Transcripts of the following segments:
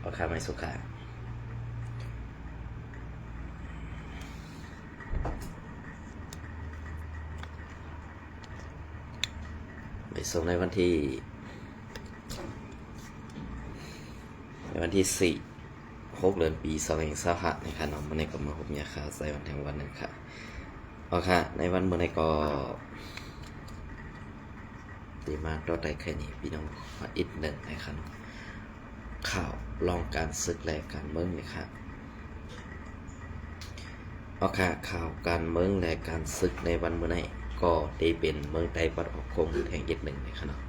เอาขาไม่สุขาไปส่งในวันที่4-6 เดือนปี2025นะครับน้องมื่อในก็มาพบยาคาใส่วันแห่งวันนึงค่ะเอาค่ะในวันมื่อในก็ดีมากต่อได้แค่นี้พี่น้องอีกหนึ่งนะครับข่าวลองการศึกและการเมืองนะครับเอาค่ะข่าวการเมืองและการศึกในวันมื่อในก็ได้เป็นเมืองใต้ปัดออกคงแห่งอีกหนึ่งนะครับ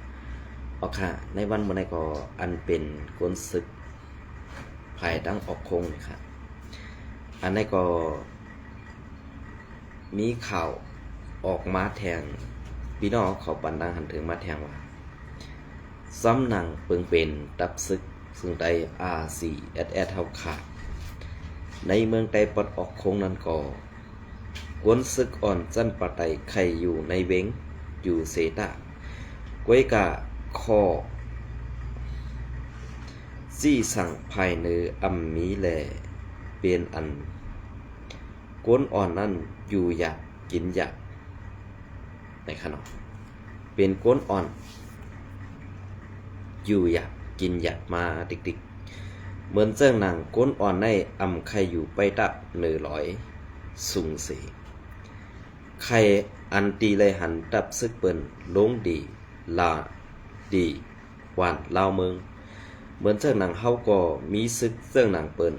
เอาค่ะในวันมื่อในก็อันเป็นกลศึกภายดังออกคงนะครับอันนี้ก็มีข่าวออกมาแทงพี่น้องเขาปันดังหันถึงมาแทงว่าซ้ำหนังเปิงเป็นตับศึกซึ่งได้ RCSS เท่าขาดในเมืองใต้ปลดออกคงนั้นก็กวนศึกอ่อนจันปะไตไข่อยู่ในเวงอยู่เสตะกวยกะคอจี้สั่งภายเนืออัมมีแลเป็นอันกวนอ่อนนั้นอยู่อยากกินอยากในขนมเป็นกวนอ่อนอยู่อยากกินอยากมาดิกๆเหมือนเจ้าหนังกวนอ่อนในอำไข่อยู่ไปตับ100สูงสีไข่อันตีเลยหันตับซึกเปิ้นลงดีลาดีหวานลาวเมืองเหมือนเจ้าหนังเฮาก็มีซึกเจ้าหนังเปิ้น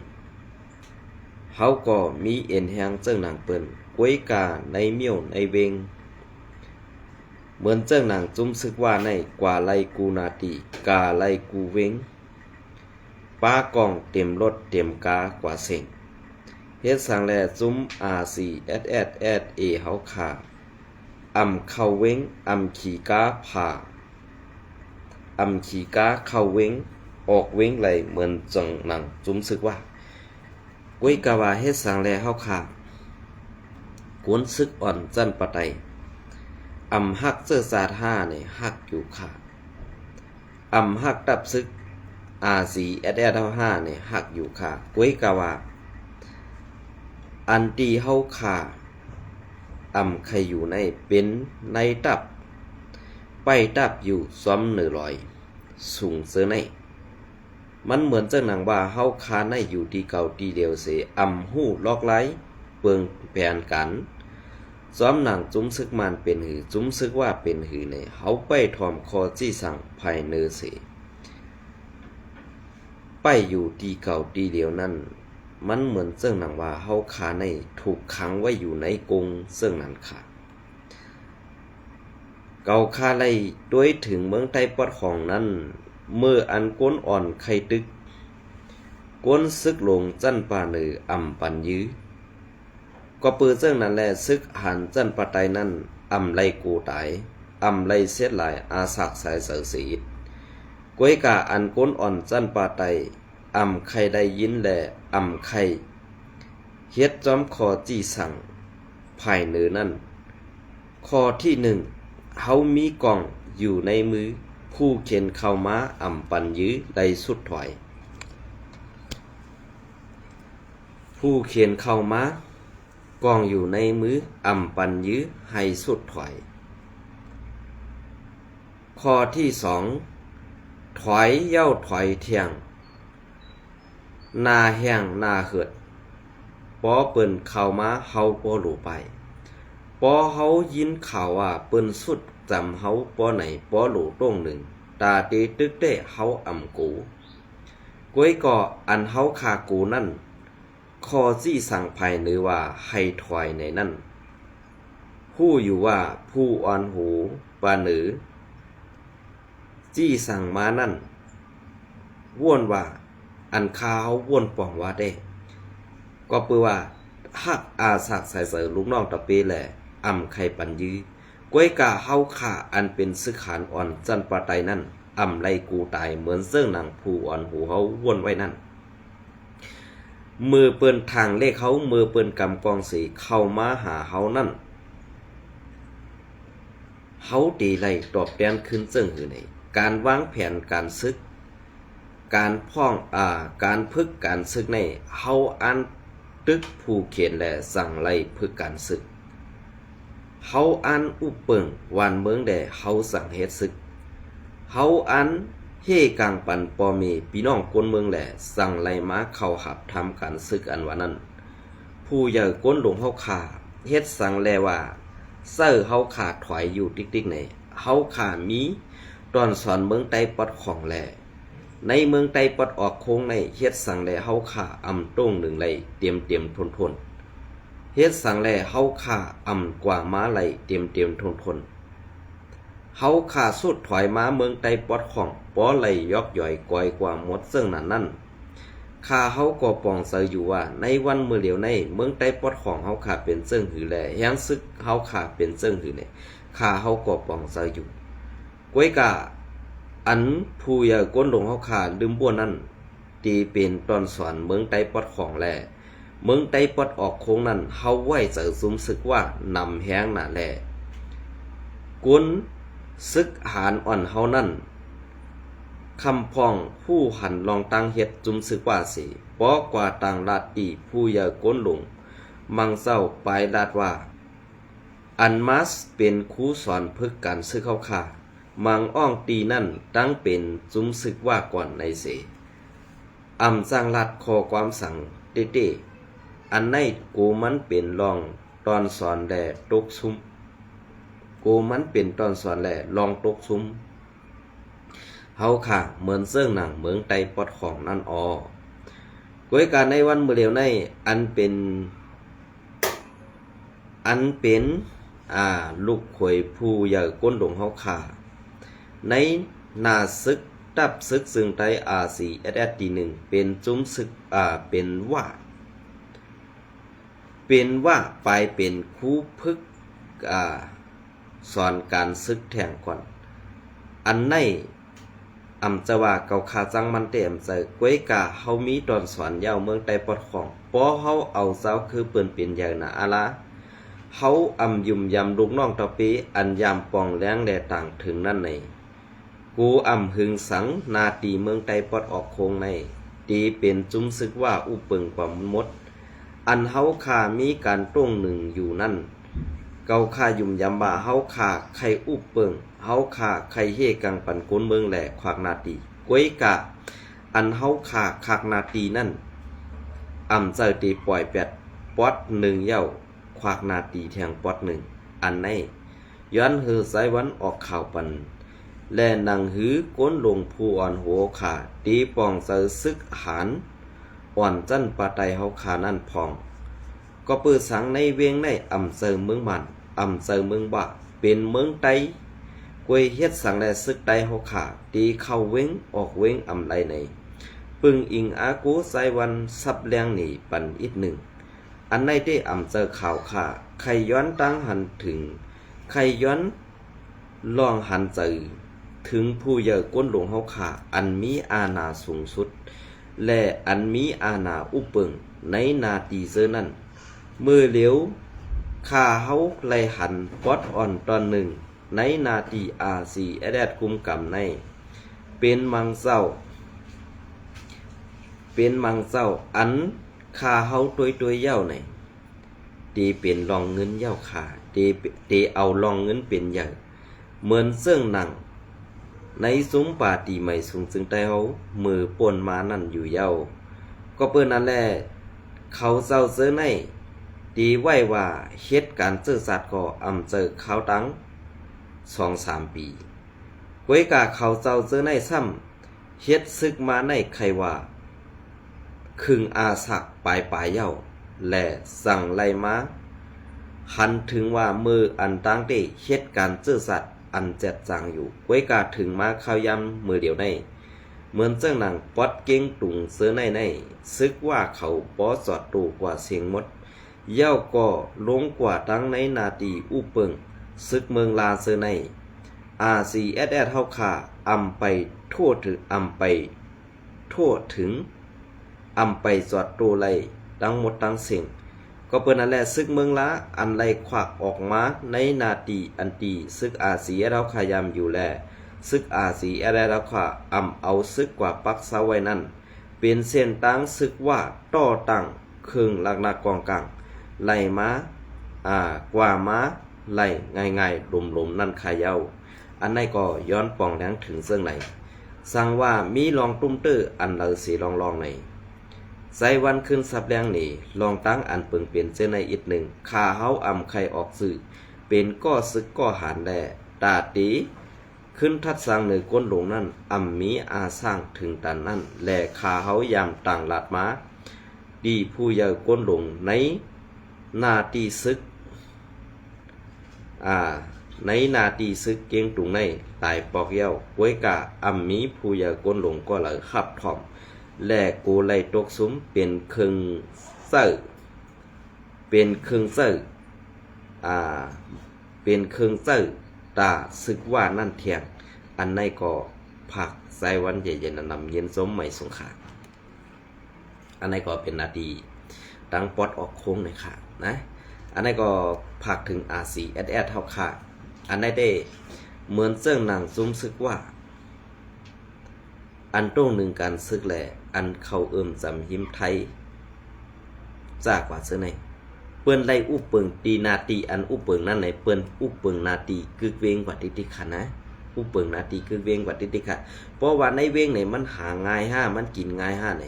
เฮาก็มีเอ็นแหงเจ้าหนังเปิ้นกวยกาในเมี่ยวในเวงเหมือนเจ้าหนังจุ้มซึกว่าในกว่าไลกูนาตีกาไลกูเวงป้ากองเต็มรถเต็มกากว่าเซ็งเฮ็ดสังแลจุ้ม RCSS เฮาขาอำเข้าเวงอำขี่กาผ่าอำขี่กาเข้าเวงออกเวงไหลเหมือนจังหนังจุ้มซึกว่ากุ้ยกะว่าเฮ็ดสังแลเฮาขากวนซึกอ่อนจันปะไตอำฮักเสื้อสาด5นี่ฮักอยู่ค่ะอำฮักตับซึก RCSS เท่า5นี่ฮักอยู่ค่ะกุ้ยกะว่าอันตีเฮาค่ะอำใครอยู่ในเป็นในตับไปตับอยู่ซ้อม100สูงเสื้อในมันเหมือนเจ้าหนังว่าเฮาคาในอยู่ที่เก่าที่เดียวเสอำหู้ลอกไล้เปิงแผนกันซ้อมหนังจุ้มซึกมันเป็นหือจุ้มซึกว่าเป็นหือในเฮาไปทอมคอจี้สั่งภายเนอเสไปอยู่ที่เก่าที่เดียวนั่นมันเหมือนเจ้าหนังว่าเฮาคาในถูกขังไว้อยู่ในกรงเสื้อนั้นค่ะเก่าคาไล่ด้วยถึงเมืองใต้ปอดของนั้นเมื่ออันก้นอ่อนไข่ตึกก้นซึกลงจันปาเนืออ่ำปันยื้อก็ปือเจ้านั้นแลซึกหันจันปะไตนั้นอ่ำไล่กูตายอ่ำไล่เสียหลายอาสักสายเสือสีกวยกาอันก้นอ่อนจันปะไตอ่ำไข่ได้ยินแลอ่ำไข่เฮ็ดจอมคอจี้สั่งภายเนือนั้นข้อที่1เฮามีกล่องอยู่ในมือผู้เข็นเข้ามาอ่ำปันยื้อได้สุดถอยผู้เขียนเข้ามากองอยู่ในมืออ่ำปันยื้อให้สุดถอยข้อที่2ถอยเย้าถอยเที่ยงนาแห้งนาเหือดป้อเปิ้นเข้ามาเฮาบ่รู้ไปป้อเฮายินข่าวว่าเปิ้นสุดจำเฮาป้อไหนป้อหลูต้งหนึ่งตาตีตึกได้เฮาอ่ำกูก้วยก่ออันเฮาคากูนั่นคอจี้สั่งภายหรือว่าให้ถอยในนั่นผู้อยู่ว่าผู้อ่อนหูปาหนือจี้สั่งมานั่นว่วนว่าอันคาเฮาว่วนป่องว่าได้ก็เปือว่าฮักอาสักใส่เสือลูกน้องตะเปแหละอ่ำไข่ปันยื้อกวยกาเฮาขาอันเป็นซึกขานอ่อนจันปะไตนั่นอ่ำไล่กูตายเหมือนเสื้อหนังผู้อ่อนหูเฮาว่วนไว้นั่นมือเปิ้นทางเลขเฮามือเปิ้นกำกองสีเข้ามาหาเฮานั่นเฮาตีไล่ตอบแทนขึ้นซึ่งหือในการวางแผนการซึก การการพึกการศึกในเฮาอันตึกผู้เขียนและสั่งไล่พึกการศึกเฮาอันอุเปิงวานเมืองแด่เฮาสั่งเฮ็ดศึกเฮาอันเฮกลางปันปอมีพี่น้องคนเมืองแหละสั่งไล่มาเข้าหับทำการศึกอันว่านั้นผู้ใหญ่ก้นหลวงเฮาขาเฮ็ดสั่งแลว่าเซ้อเฮาขาถอยอยู่ติ๊กๆในเฮาขามีตอนสอนเมืองใต้ปอดของแลในเมืองใต้ปอดออกโค้งในเฮ็ดสั่งแลเฮาขาอำต้งหนึ่งไหลเตรียมทนเฮ็ดสั่งแลเฮาขาอำกว่าม้าไหลเตรียมทนเฮาขาสุดถอยมาเมืองใต้ปอดของป้อไหลยอกย่อยก่อยกว่าหมดซึ่งนั้นข้าเฮาก็ปองเสยอยู่ว่าในวันมื้อเหลียวในเมืองใต้ปอดของเฮาขาเป็นซึ่งหือแลแฮงซึกเฮาขาเป็นซึ่งหือเนี่ยข้าเฮาก็ปองเสยอยู่ก้วยกะอันผู้ใหญ่ก้นหลวงเฮาขาลืมบ่นั้นตีเป็นตอนสอนเมืองใต้ปอดของแลเมืองใต้ปอดออกโค้งนั้นเฮาไว้เสยซุมซึกว่านำแฮงน่ะแลกุนซึกหารอ่อนเฮานั้นคำพองผู้หันลองตั้งเฮ็ดจุมซึกว่าสิปอกว่าต่างลาดอีผู้ใหญ่ก้นหลวงมังเศร้าปลายลาดว่าอันมัสเป็นครูสอนพึกการซึกเฮาขามังอ้องตีนั่นตั้งเป็นจุมซึกว่าก่อนในเสอำสร้างลัดคอความสั่งเต้อันในกูมันเป็นรองตอนสอนแด่ตกซุ้มกูมันเป็นตอนสอนแหล่ลองตกซุ้มเฮาค่ะเหมือนเสื้อหนังเมืองไตปอดของนั่นก้วยการในวันมื้อเดียวในอันเป็นลูกขวยผู้ใหญ่ก้นหลวงเฮาค่ะในนาซึกตับซึกซึ่งไตRCSSทีหนึ่งเป็นจุ้มซึกเป็นว่าไปเป็นครูพึกสอนการซึกแทงก่อนอันในอำจะว่าเกาคาจังมันเต็มใจก้วยกาเฮามีตอนสอนยาวเมืองใต้ปอดของปอเฮาเอาเจ้าคือเปิ้นเป็นใหญ่นะอะละเฮายุ่มยำลูกน้องตอปีอันยามปองแรงแดต่างถึงนั่นในกูหึงสังนาตีเมืองใต้ปอดออกโคงในตีเป็นจุ้มซึกว่าอุเปิงกว่าหมดอันเฮาคามีการต้งหนึ่งอยู่นั่นเกาคายุ่มยำบ่าเฮาคาใครอุเปิงเฮาคาใครเฮกังปันก้นเมืองแหล่ขวากนาตีก้วยกะอันเฮาคาคักนาตีนั่นเจอตีปล่อยแปดปอดหนึ่งเย้าขวากนาตีแทงปอดหนึ่งอันในย้อนหือสายวันออกข่าวปันและนางหือก้นลงผู้อ่อนหัวขาตีปองเจอซึกหานอ่อนจันปาไตเฮาขานั่นพองก็เปิดสังในเวียงในเจอเมืองมันเจอเมืองบะเป็นเมืองไตกวยเฮ็ดสังแลซึกไตเฮาขาตีเข้าเว้งออกเว้งไดในปึงอิงอากูไซวันซับแรงหนีปันอีกหนึ่งอันในได้เจอข่าวขาใครย้อนตั้งหันถึงใครย้อนลองหันเจอถึงผู้ใหญ่ก้นหลวงเฮาขาอันมีอาณาสูงสุดและอันมีอาณาอุเปิงในนาตีเซอนั้นมือเหลียวข้าเฮาไล่หันปอดอ่อนตอนหนึ่งในนาตีRCSSกุมกำในเป็นมังเศร้าอันข้าเฮาตัวเย้าในตีเป็นรองเงินเย้าขาตีเอารองเงินเป็นใหญ่เหมือนเสื่องหนังในซุ้มป่าตีใหม่สูงซึ่งใต้เฮามือป่นมานั่นอยู่เย้าก็เปิ้นนั่นแหละเขาเจ้าเสื้อในตีไว้ว่าเฮ็ดการเจอสัตว์ก็เจอเขาตั้ง2-3 ปีก้วยกาเขาเจ้าเจอในซ้ำเฮ็ดซึกมาในใครว่าครึ่งอาสักปลายเย้าและสั่งไล่มาหันถึงว่ามืออันตั้งได้เฮ็ดการเจอสัตว์อันแจ็ดจางอยู่ก้วยกาถึงมาข้าวยำมือเดียวในเหมือนเจ้าหนังปอดเก่งตุงเสื้อในซึกว่าเขาปอสอดตูกว่าเสียงมดเย้าก็ลงกว่าตั้งในนาตีอุเปิงซึกเมืองลาเสื้อในRCSS เฮาขาไปทั่วถึงไปสอดตูไลทั้งหมดทั้งสิ่งก็เปิ้นนั่นแหละซึกเมืองละอันไล่ขวักออกมาในนาตีอันตีซึกRCSS เฮาขายามอยู่แล ซึกอาสีอะไรแล้วค่ะเอาซึกกว่าปักเสาไว้นั่นเป็นเส้นตั้งซึกว่าต่อตั้งครึ่งหลักๆกองกลางไหลมากว่าม้าไหลง่ายๆหลุมๆนั่นขายาวอันไหนก็ย้อนปองแหลงถึงเสื่องไหนสั่งว่ามีลองตุ้มตื้ออันเลอสีลองในใส่วันขึ้นสับแรงนี่ลองตั้งอันเปิงเปลี่ยนเจอในอีกหนึ่งขาเฮาไข่ออกสื่อเป็นก็ซึกก็หานแลตาตีขึ้นทัดสร้างเหนือก้นหลงนั่นมีอาสร้างถึงตันนั่นแลขาเฮายามต่างลาดมาดีผู้เยาก้นหลงในนาตีซึกในนาตีซึกเกียงตุงในตายปอกเย้าก้วยกะมีผู้เยาก้นหลงก็เลยขับถ่อมแลกูไล่ตกซุ้มเป็นครึ่งเซ้อเป็นครึ่งเซ้อเป็นครึ่งเซ้อตาซึกว่านั่นเทียงอันในก็ผักใส่วันใหญ่ๆนำเย็นสมใหม่สงขาอันในก็เป็นนาทีตั้งปอดออกโค้งเลยค่ะนะอันนี้ก็ผักถึงRCSS เท่าค่ะอันนี้ได้เหมือนเจิ้งหนังซุ่มซึกว่าอันตรงหนึ่งการซึกแหละอันเขาจำหิมไทยจากว่าเสื้อในเปิ้นไล่อุเปิงตีนาตีอันอุเปิงนั่นไหนเปิ้นอุเปิงนาตีกึกเวงกว่าติค่ะนะอุเปิงนาตีกึกเวงกว่าติค่ะเพราะว่าในเวงไหนมันหาง่ายมันกินง่ายไหน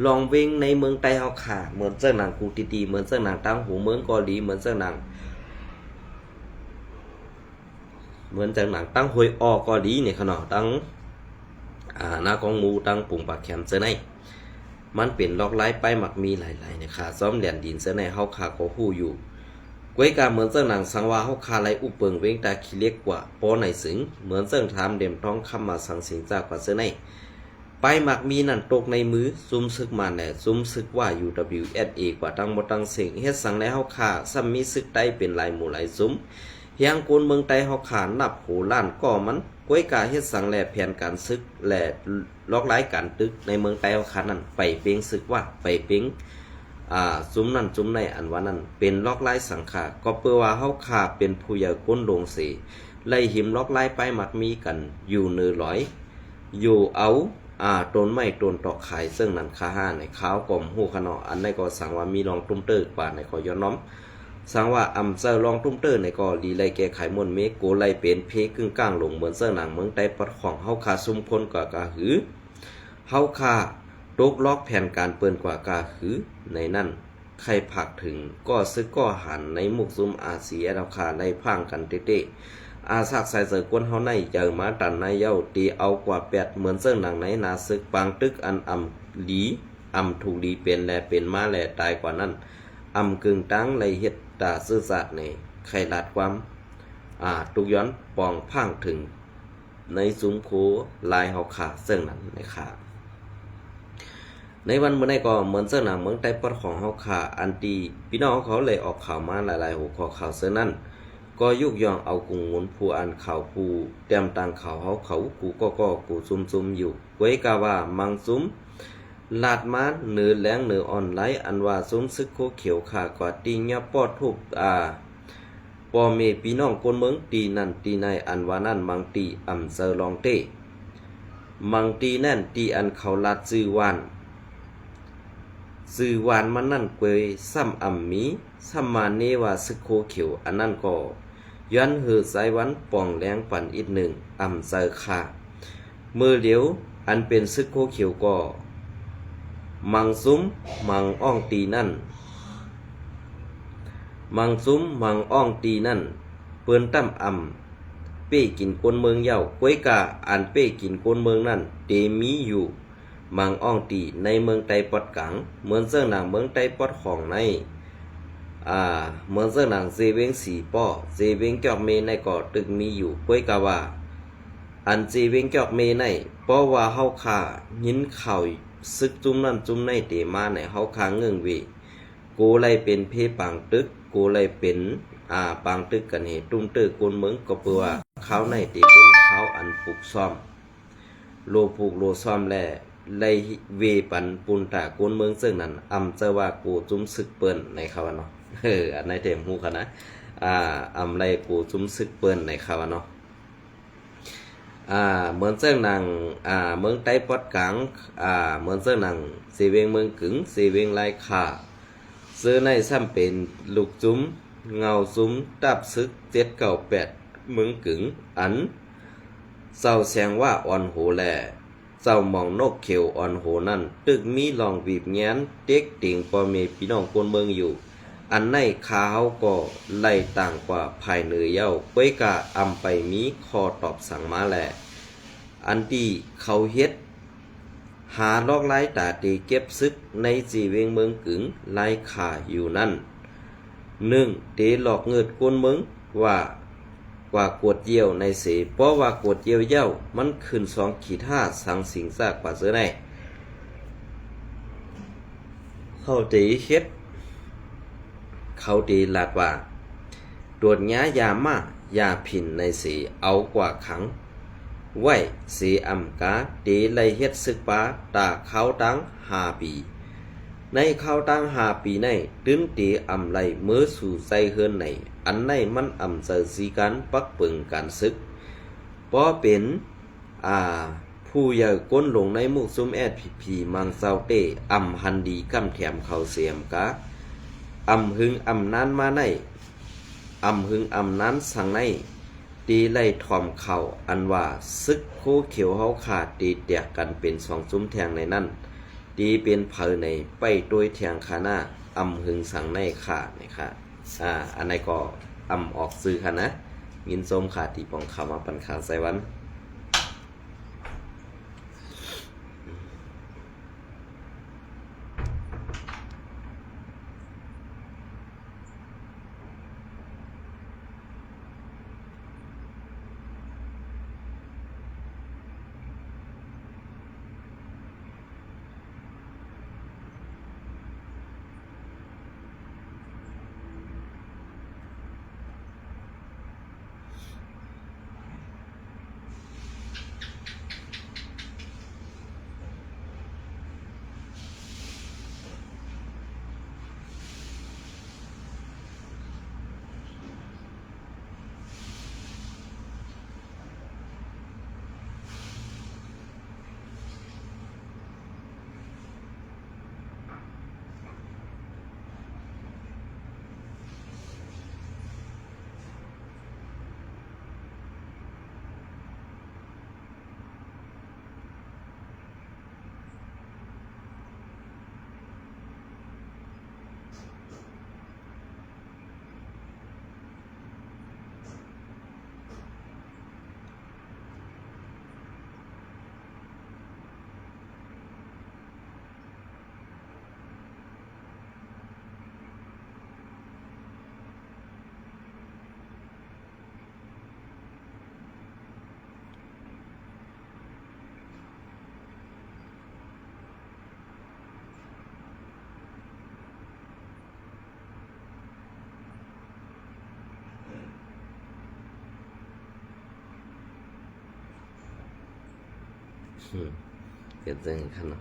ลองเวงในเมืองไต้เฮาค่ะเหมือนเจ้าหนังกูตีเหมือนเจ้าหนังตั้งหูเมืองเกาหลีเหมือนเจ้าหนังตั้งหวยเกาหลีเนี่ยขนาดตั้งหน้ากองมูตั้งปุ่งปากแคมเสื้อในมันเป็นล็อกไล่ไปหมักมีหลายๆเนี่ยค่ะซ้อมเหรียญดินเสื้อในเฮาค่ะก็ฮู้อยู่ก้วยกาเหมือนเจ้าหนังสังวาเฮาค่ะไล่อุเปิงเวงตาขี้เล็กกว่าปอไหนสึงเหมือนเจ้าถามเด่มท้องคำมาสังสิงจากกว่าเสื้อในไปหมักมีนั่นตกในมือซุ่มซึกมาแหละซุ่มซึกว่า UWSA กว่าตั้งบ่ตั้งเสียงเฮ็ดสังแล้วเฮาค่ะซ้ำมีซึกใต้เป็นหลายหมู่หลายซุ่มเฮียงโกนเมืองไต้เฮาค่ะนับโหล้านก็มันก้วยกาเฮ็ดสังแลแผนการซึกแลล็อกไล่การตึกในเมืองไต้เฮาค่ะนั่นไปเป้งซึกว่าไปเป้งซุ่มนั่นซุ่มในอันว่านั้นเป็นล็อกไล่สังขาก็เพื่อว่าเฮาค่ะเป็นผู้ใหญ่ก้นลงสิไล่หิมล็อกไล่ไปหมักมีกันอยู่เนือร้อยอยู่เอาต้นไม้ต้นตอกขายซึ่งนั้นค่าห้าในขาวกลมหูขนออันในก็สั่งว่ามีรองตุ้มเตอร์กว่าในก็ย้อนน้อมสั่งว่าเซอร์รองตุ้มเตอร์ในก็ลีไลแก้ไขมนเมโกไลเป็นเพกึ่งกลางลงเหมือนเสื้อหนังเมืองไต้ปัดของเฮาคาซุ่มคนกว่ากาหือเฮาคาตกล็อกแผนการเปิ้นกว่ากาหือในนั้นใครผักถึงก็ซึกก็หันในมุกซุ่มอาเซียราคาในพังกันเต้อาสักใส่เสือกวนเฮาในเจอมาตันในเย้าตีเอากว่า8เหมือนเสื้อหนังในนาซึกปางตึกอันหลีถูกดีเป็นแลเป็นมาแลตายกว่านั้นกึ่งตั้งไหลเฮ็ดตาซื่อสัตย์ในใครลาดความตุกย้อนปองพังถึงในซุ้มโคลายเฮาขาเสื้อหนังในขาในวันเมื่อใดก็เหมือนเสื้อหนังเมืองไต้ปอดของเฮาขาอันตีพี่น้องเขาเลยออกข่าวมาหลายๆหัวข้อข่าวเสื้อนั้นก็ยุกย่องเอากุงงนผู้อ่านข่าวผู้เตรียมต่างข่าวเขากูก็กูซุ่มอยู่ไว้กะว่ามังซุ่มลาดมาเหนือแหลงเหนือออนไลน์อันว่าซุ่มซึกโคเขียวขากว่าตีเงียปอดทุบปอเมพี่น้องคนเมืองตีนั่นตีในอันว่านั่นมังตีเซอร์ลองเต้มังตีนั่นตีอันเขาลาดซื้อวานมันนั่นเกยซ้ำมีซ้ำมาเนว่าซึกโคเขียวอันนั่นก็ย้อนหือสายวันป่องแรงปั่นอีกหนึ่งเซอร์ค่ะมือเดียวอันเป็นซึกโคเขียวก็มังซุ้มมังอ่องตีนั่นมังซุ้มมังอ่องตีนั่นเปิ้นตั้มเป้กินคนเมืองเย้าก้วยกาอันเป้กินคนเมืองนั่นเตมีอยู่มังอ่องตีในเมืองไต้ปอดกังเหมือนเสื้อหนังเมืองไต้ปอดของในเหมือนเสื้อหนังเซเวงสีป้อเซเวงจอกเมในก็ตึกมีอยู่ก้วยกาว่าอันเซเวงจอกเมในเพราะว่าเฮาขายินข่าวซึกจุ่มนั่นจุ่มในเตมาในเฮาคางเงื่งเวโกไลเป็นเพปังตึกโกไลเป็นปังตึกกันเหตุตุ้มตึกกนเมืองก็เปือว่าเขาในเตเป็นเขาอันปลูกซ่อมโลปลูกโลซ่อมแลไลเวปันปุนตากนเมืองซึ่งนั้นเจอว่ากูจุ่มซึกเปิ้นในเขาเนาะอันในเต็มฮู้กันนะไลกูจุ่มซึกเปิ้นในเขาเนาะ เหมือนเจ้าหนังเมืองใต้ปอดกลางเหมือนเจ้าหนังสีเวียงเมืองกึ๋งสีเวียงลายขาซื้อในซ้ำเป็นลูกจุ้มเงาซุ้มตับซึก798เมืองกึ๋งอันเศร้าแสงว่าอ่อนโหแลเจ้ามองนกเขียวอ่อนโหนั่นตึกมีลองบีบแง้นเด็กติ่งปอเมพี่น้องคนเมืองอยู่อันในขาเฮาก็ไล่ต่างกว่าภายเหนือเย้าก้วยกะอำไปมีคอตอบสั่งมาแลอันที่เขาเฮ็ดหาลอกไล่ตาตีเก็บซึกในจีเวงเมืองกึ๋งไล่ขาอยู่นั่น1ตีหลอกเงิดคนเมืองว่ากวดเยี่ยวในเสเพราะว่ากวดเยี่ยวเย้ามันขึ้น2-5สังสิงซากกว่าเสือในเขาตีเฮ็ดเขาตีลาดว่าตรวจย้ายามา ยาผินในสีเอากว่าขังไว้สีอำกาตีไลเฮ็ดซึกปาตาเขาตั้ง5 ปีในเขาตั้ง5 ปีในตื้นตีอำไลเมื่อสู่ใจเฮือนในอันในมันอำเจอสีการปักปึงการซึกป้อเป็นผู้ใหญ่ก้นลงในมุกซุมแอดผีมังเซาเต้อำหันดีกำแถมเขาเสียมกาอำหึงอำนั้นมาในอำหึงอำนั้นสั่งในตีไล่ทอมเข่าอันว่าซึกโคเขียวเฮาขาดตีแตกกันเป็น2 ซุ้มแทงในนั้นตีเป็นเผอในไปโดยแทงขาหน้าอำหึงสั่งในขาดนี่ค่ะอันไหนก็อำออกซื้อค่ะนะยินส้มขาดตีปองขามาปันขาใส่วันเกิดจังคั่นเนาะ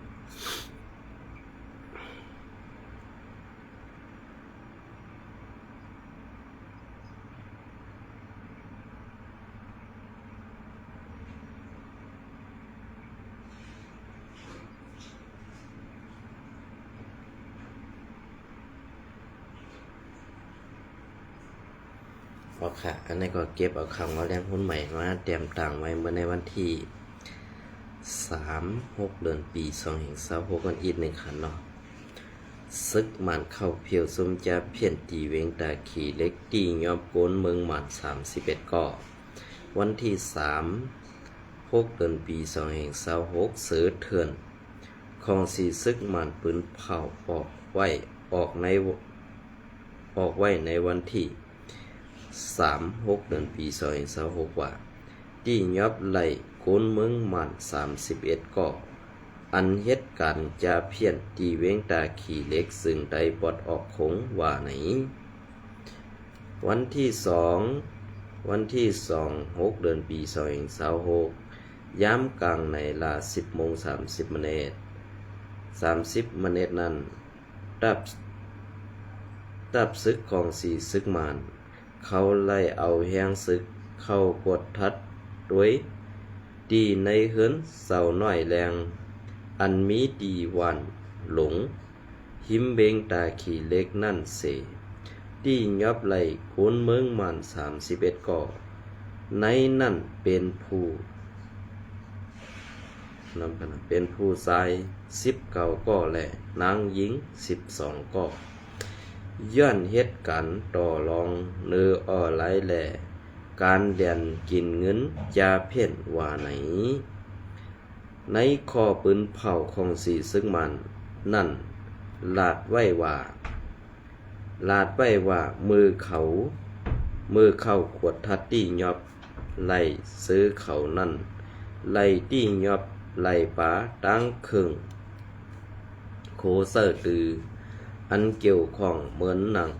เอาค่ะอันนี้ก็เก็บเอาคำว่าแรงหุ้นใหม่มาเตรียมต่างไว้เมื่อในวันที่6 เดือนปี2026กันอีก1คันเนาะซึกมันเข้าเพียวซุมจะเพี้ยนตีเวงตาขี่เล็กตียอบโกนเมืองหมัน31ก่อวันที่6 เดือนปี2026เสือเถื่อนของสีซึกมันปืนเผาออกไว้ในวันที่6 เดือนปี2026ว่าตียอบไหลโกนเมืองหมัน31ก่ออันเฮ็ดกันจะเพี้ยนตีเว้งตาขี่เล็กซึ่งได้ปลดออกคงว่าไหนวันที่2 6 เดือนปี2026ย้ำกลางในลา10:30 น30 นนั้นตับซึกของสีซึกมานเขาไล่เอาแห้งซึกเข้ากดทัดด้วย ตีในเฮือนเสาน้อยแรงอันมีตีวันหลงหิมเบงตาขี่เล็กนั่นเสตียอบไหลคนเมืองมัน31ก่อในนั่นเป็นผู้นำกันเป็นผู้ชาย19ก่อและนางหญิง12ก่อย้อนเหตุการณ์ต่อรองเนื้ออ่อไหลแหล่การเดียนกินเงินยาเพ่นว่าไหนในข้อปืนเผาของสีซึ่งมันนั่นลาดไว้ว่ามือเข้าขวดทัดตี้ยอบไล่ซื้อเขานั่นไล่ตี้ยอบไล่ป๋าตั้งครึ่งโคเซอร์ตืออันเกี่ยวข้องเหมือนหนัง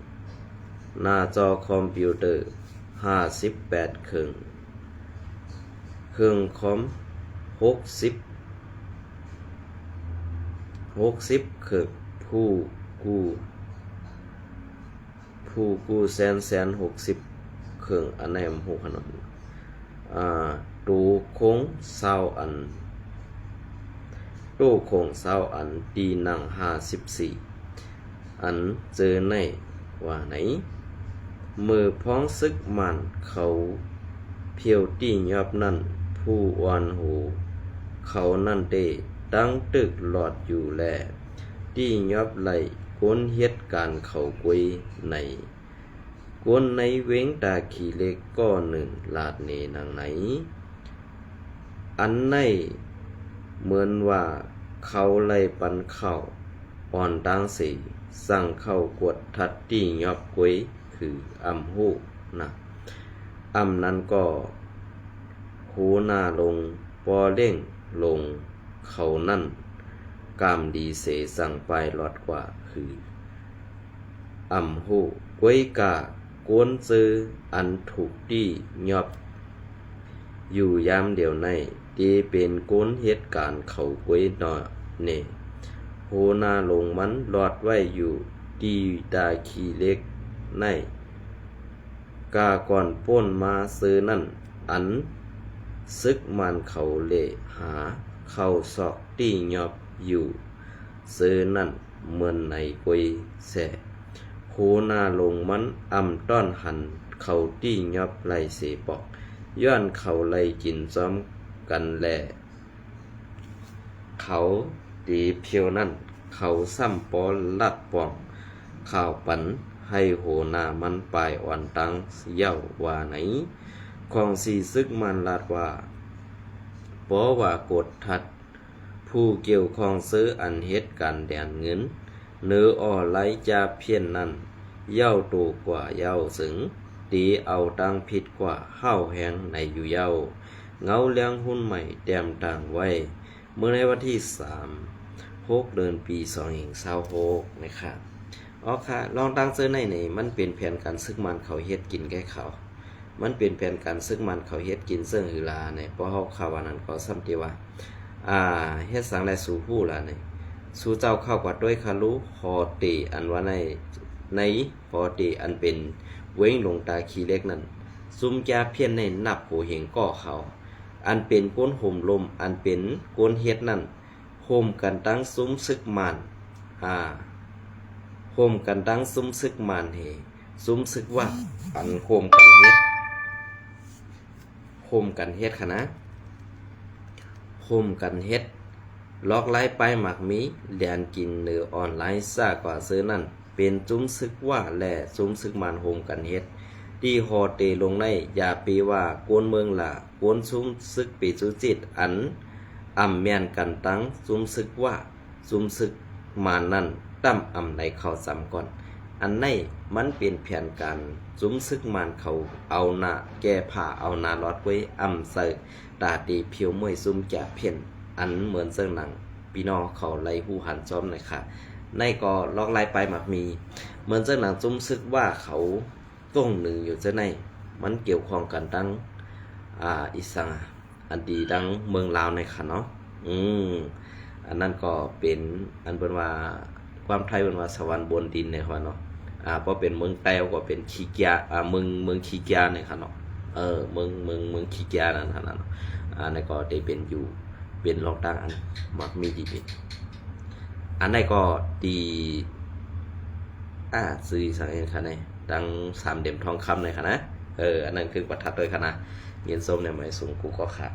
หน้าจอคอมพิวเตอร์58เครื่องคอม60เครื่องผู้กู้แสน60เครื่องอันไหนมันหูขนาดตู้โค้ง20อันตีหนัง54อันเจอในว่าไหนมือพ้องซึกมันเขาเพียวตี้ยอบนั่นผู้อ่อนหูเขานั่นเตตั้งตึกหลอดอยู่แลตี้ยอบไหลก้นเฮ็ดการเขากุยในก้นในเว้งตาขี่เล็กก็หนึ่งลาดเนนางไหนอันในเหมือนว่าเขาไล่ปันเข้าอ่อนตั้งสีสั่งเข้ากวดทัดตี้ยอบกุยคือหูนะนั้นก็หูหน้าลงปอเล่งลงเขานั่นกามดีเสสั่งไปหลอดกว่าคือหูกวยกากวนซื้ออันถูกตี้ยอบอยู่ยามเดียวในตีเป็นก้นเหตุการณ์เขากวยนอเนหูหน้าลงมันหลอดไว้อยู่ตีตาขีเล็กในกาก่อนป้นมาซื้อนั่นอันซึกมันเขาเละหาเข้าซอกตี้ยอบอยู่ซื้อนั่นเหมือนในกุยแสโคหน้าลงมันต้อนหันเขาตี้ยอบไล่เสปอกย้อนเขาไล่กินซ้อมกันแลเขาตีเพียวนั่นเขาซ้ำปอลัดป่องข่าวปันให้โหนามันปลายอ่อนตังเย้าว่าไหนของสีซึกมันลาดว่าเพราะว่ากดทัดผู้เกี่ยวข้องซื้ออันเฮ็ดการแดนเงินเนื้ออ่อไหลจาเพี้ยนนั่นเย้าโตกว่าเย้าสึงตีเอาตังผิดกว่าห้าวแหงในอยู่เย้าเงาเลี้ยงหุ้นใหม่แต้มต่างไว้เมื่อในวันที่6 เดือนปี2526นะครับอ๋อค่ะลองตั้งเสื้อในนี่มันเป็นแผนการซึกมันเขาเฮ็ดกินแก่เขามันเป็นแผนการซึกมันเขาเฮ็ดกินเสื่องหือลาเนี่ยเพราะเขาข่าววันนั้นก็ซ้ำที่ว่าเฮ็ดสังแลสู่ผู้ล่ะเนี่ยสู่เจ้าเข้ากว่าด้วยคารุฮอติอันว่าในฮอติอันเป็นเว้งลงตาขี้เล็กนั่นซุ่มแก่เพี้ยนในนับโหเหงก่อเขาอันเป็นก้นห่มลมอันเป็นก้นเฮ็ดนั่นห่มกันตั้งซุ้มซึกมันห่มกันตั้งซุ้มซึกมันเฮซุ้มซึกว่าอันห่มกันเฮ็ดค่ะนะห่มกันเฮ็ดลอกไล่ไปหมักมีแดนกินเนื้อออนไลน์ซากว่าซื้อนั่นเป็นจุ้มซึกว่าแหล่ซุ้มซึกมันห่มกันเฮ็ดที่ฮอเตลงในอย่าปีว่ากวนเมืองล่ะกวนซุ้มซึกปีจุจิตอันแม่นกันตั้งซุ้มซึกว่าซุ้มซึกมานั่นตั้มในเขาซ้ำก่อนอันในมันเป็นแผนการซุ้มซึกมันเขาเอาหน้าแก้ผ้าเอาหน้ารอดไว้ใส่ตาตีเพียวมวยซุ้มแก่เพี้ยนอันเหมือนเสื้อหนังพี่น้องเขาไล่หูหันซ้อมหน่อยค่ะในก็ลอกไล่ไปหมักมีเหมือนเสื้อหนังซุ้มซึกว่าเขาต้องหนึ่งอยู่เจ้าในมันเกี่ยวข้องกันตั้งอิสังอันดีดังเมืองลาวในค่ะเนาะอันนั้นก็เป็นอันเป็นว่าความไทยเป็นว่าสวรรค์บนดินในค่ะเนาะเพราะเป็นเมืองแต้วก็เป็นขี้เกียเมืองขี้เกียในค่ะเนาะเมืองขี้เกียนั่นค่ะเนาะ อันนั้นก็ได้เป็นอยู่เป็นลองตั้งอันมักมีดีเป็นอันนั้นก็ดีซื้อสังเกตค่ะในดัง3 เหลี่ยมทองคำเลยค่ะนะอันนั้นคือประทัดเลยค่ะนะเงินส้มเนี่ยหมายสูงกูก็ขาด